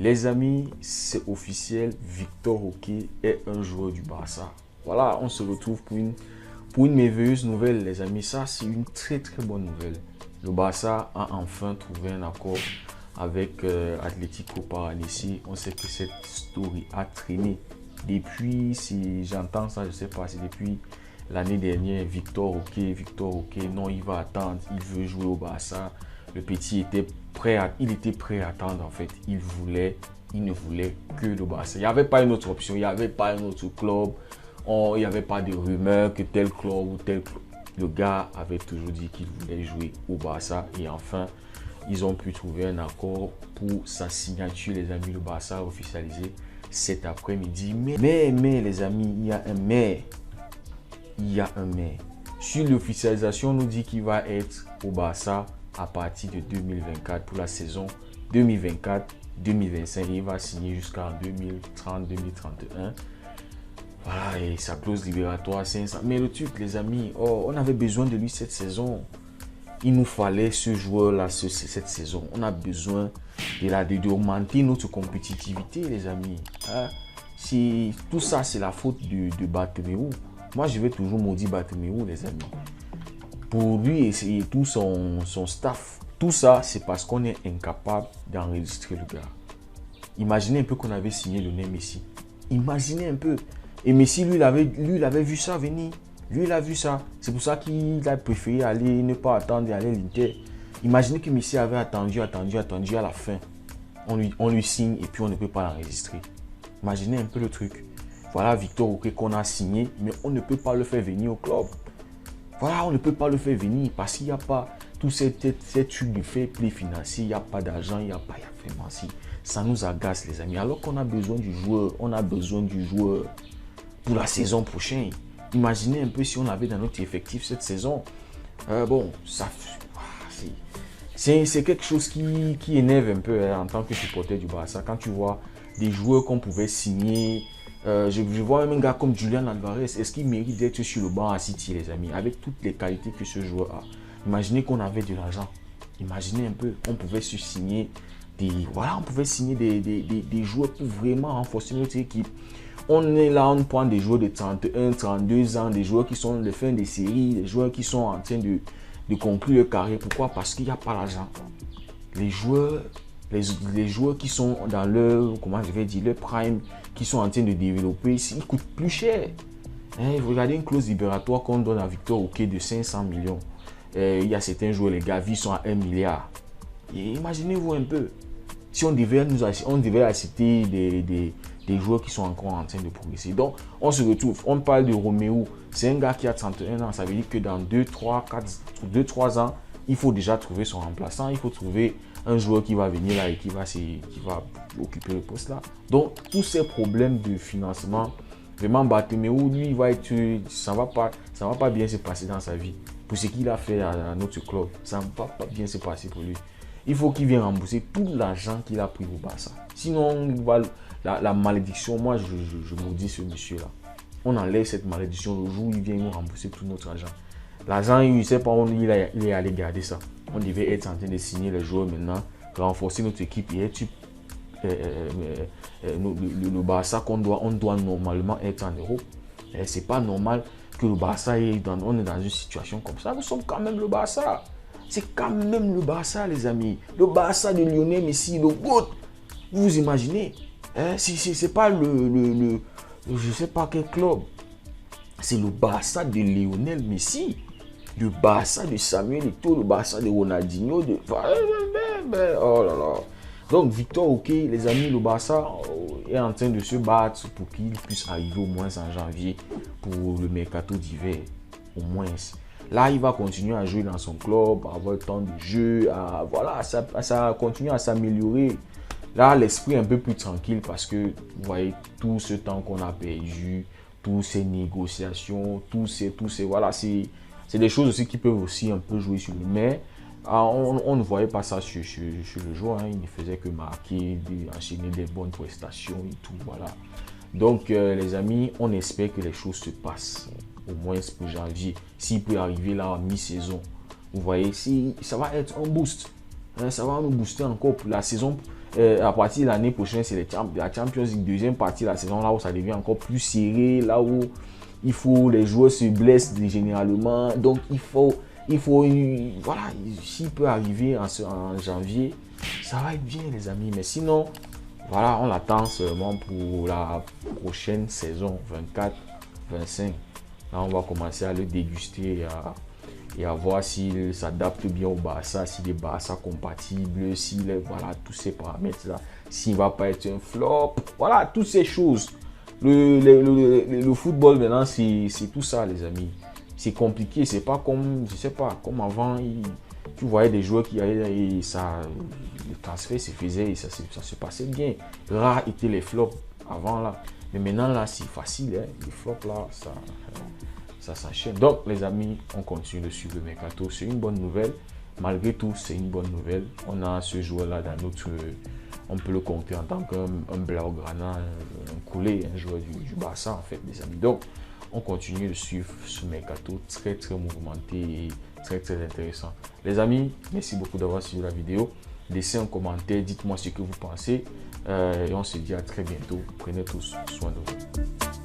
Les amis, c'est officiel, Victor Roque est un joueur du Barça. Voilà, on se retrouve pour une merveilleuse nouvelle, les amis. Ça, c'est une très bonne nouvelle. Le Barça a enfin trouvé un accord avec Atlético Paranaense. On sait que cette story a traîné depuis, si j'entends ça, je ne sais pas, c'est depuis l'année dernière. Victor Roque, non, il va attendre, il veut jouer au Barça. Le petit était prêt à attendre en fait. Il ne voulait que le Barça. Il n'y avait pas une autre option, il n'y avait pas un autre club. Il n'y avait pas de rumeur que tel club ou tel club. Le gars avait toujours dit qu'il voulait jouer au Barça et enfin, ils ont pu trouver un accord pour sa signature, les amis. Le Barça a officialisé cet après-midi. Mais les amis, il y a un mais. Il y a un mais. Sur l'officialisation, on nous dit qu'il va être au Barça à partir de 2024 pour la saison 2024-2025. Il va signer jusqu'en 2030-2031. Voilà, et sa clause libératoire 500. Mais le truc, les amis, on avait besoin de lui cette saison. Il nous fallait ce joueur-là cette saison. On a besoin d'augmenter notre compétitivité, les amis. Hein? Tout ça, c'est la faute de Bartomeu. Moi, je vais toujours maudire Bartomeu, les amis. Pour lui et tout son staff. Tout ça, c'est parce qu'on est incapable d'enregistrer le gars. Imaginez un peu qu'on avait signé Lionel Messi. Imaginez un peu. Et Messi, lui, il avait vu ça venir. Lui, il a vu ça. C'est pour ça qu'il a préféré aller, ne pas attendre et aller à l'Inter. Imaginez que Messi avait attendu à la fin. On lui signe et puis on ne peut pas l'enregistrer. Imaginez un peu le truc. Voilà Victor Roque qu'on a signé, mais on ne peut pas le faire venir au club. Voilà, on ne peut pas le faire venir parce qu'il n'y a pas tout ces trucs de fair play financier. Il n'y a pas d'argent, il n'y a pas vraiment si. Ça nous agace, les amis. Alors qu'on a besoin du joueur, pour la saison prochaine. Imaginez un peu si on avait dans notre effectif cette saison. Bon, ça, c'est quelque chose qui énerve un peu en tant que supporter du Barça. Quand tu vois des joueurs qu'on pouvait signer, je vois même un gars comme Julian Alvarez. Est-ce qu'il mérite d'être sur le banc à City, les amis, avec toutes les qualités que ce joueur a? Imaginez qu'on avait de l'argent. Imaginez un peu, on pouvait se signer on pouvait signer des joueurs pour vraiment renforcer notre équipe. On est là, on prend des joueurs de 31, 32 ans, des joueurs qui sont de fin des séries, des joueurs qui sont en train de conclure le carré. Pourquoi? Parce qu'il n'y a pas l'argent. Les joueurs qui sont dans leur, leur prime, qui sont en train de développer, ils coûtent plus cher. Regardez une clause libératoire qu'on donne à Victor Roque de 500 millions. Il y a certains joueurs, les Gavi, sont à 1 milliard. Imaginez-vous un peu. Si on devait assister des joueurs qui sont encore en train de progresser. Donc, on se retrouve. On parle de Romeo. C'est un gars qui a 31 ans. Ça veut dire que dans 2-3 ans, il faut déjà trouver son remplaçant. Il faut trouver un joueur qui va venir là et qui va occuper le poste là. Donc, tous ces problèmes de financement, vraiment, Bartomeu, lui, ça va pas bien se passer dans sa vie. Pour ce qu'il a fait à notre club, ça ne va pas bien se passer pour lui. Il faut qu'il vienne rembourser tout l'argent qu'il a pris au Barça. Sinon, la malédiction, moi, je maudis ce monsieur-là. On enlève cette malédiction le jour où il vient nous rembourser tout notre argent. L'argent, il ne sait pas où il est allé garder ça. On devait être en train de signer les joueurs maintenant, renforcer notre équipe et être le Barça on doit normalement être en Europe. C'est pas normal que le Barça on est dans une situation comme ça. Nous sommes quand même le Barça. C'est quand même le Barça, les amis. Le Barça de Lionel Messi, le GOAT. Vous imaginez? C'est pas je sais pas quel club. C'est le Barça de Lionel Messi. Le Barça de Samuel Eto'o, le Barça de Ronaldinho. Oh là là. Donc, Victor Roque, les amis, le Barça est en train de se battre pour qu'il puisse arriver au moins en janvier pour le mercato d'hiver. Au moins. Là, il va continuer à jouer dans son club, à avoir le temps de jeu, ça continue à s'améliorer. Là, l'esprit est un peu plus tranquille parce que, vous voyez, tout ce temps qu'on a perdu, toutes ces négociations, voilà, c'est des choses aussi qui peuvent aussi un peu jouer sur lui. Mais on ne voyait pas ça sur le joueur, il ne faisait que marquer, enchaîner des bonnes prestations et tout, voilà. Donc, les amis, on espère que les choses se passent. Au moins pour janvier, s'il peut arriver là à mi-saison, vous voyez, ça va être un boost. Ça va nous booster encore pour la saison. À partir de l'année prochaine, c'est la Champions League, deuxième partie de la saison, là où ça devient encore plus serré, là où les joueurs se blessent généralement. Donc, voilà, s'il peut arriver en janvier, ça va être bien, les amis. Mais sinon, voilà, on l'attend seulement pour la prochaine saison, 24-25. Là, on va commencer à le déguster et à voir s'il s'adapte bien au Barça, s'il est Barça compatible, s'il est, voilà, tous ces paramètres-là, s'il ne va pas être un flop. Voilà, toutes ces choses. Le football, maintenant, c'est tout ça, les amis. C'est compliqué, c'est pas comme, je sais pas, comme avant, tu voyais des joueurs qui allaient et ça, le transfert se faisait et ça se passait bien. Rares étaient les flops avant là. Mais maintenant là, c'est facile, hein. Les flops là, ça s'enchaîne. Donc les amis, on continue de suivre le mercato. C'est une bonne nouvelle. Malgré tout, c'est une bonne nouvelle. On a ce joueur là dans notre, on peut le compter en tant qu'un Blaugrana, un coulé, un joueur du Barça en fait, les amis. Donc on continue de suivre ce mercato très mouvementé et très intéressant. Les amis, merci beaucoup d'avoir suivi la vidéo. Laissez un commentaire, dites-moi ce que vous pensez et on se dit à très bientôt. Prenez tous soin de vous.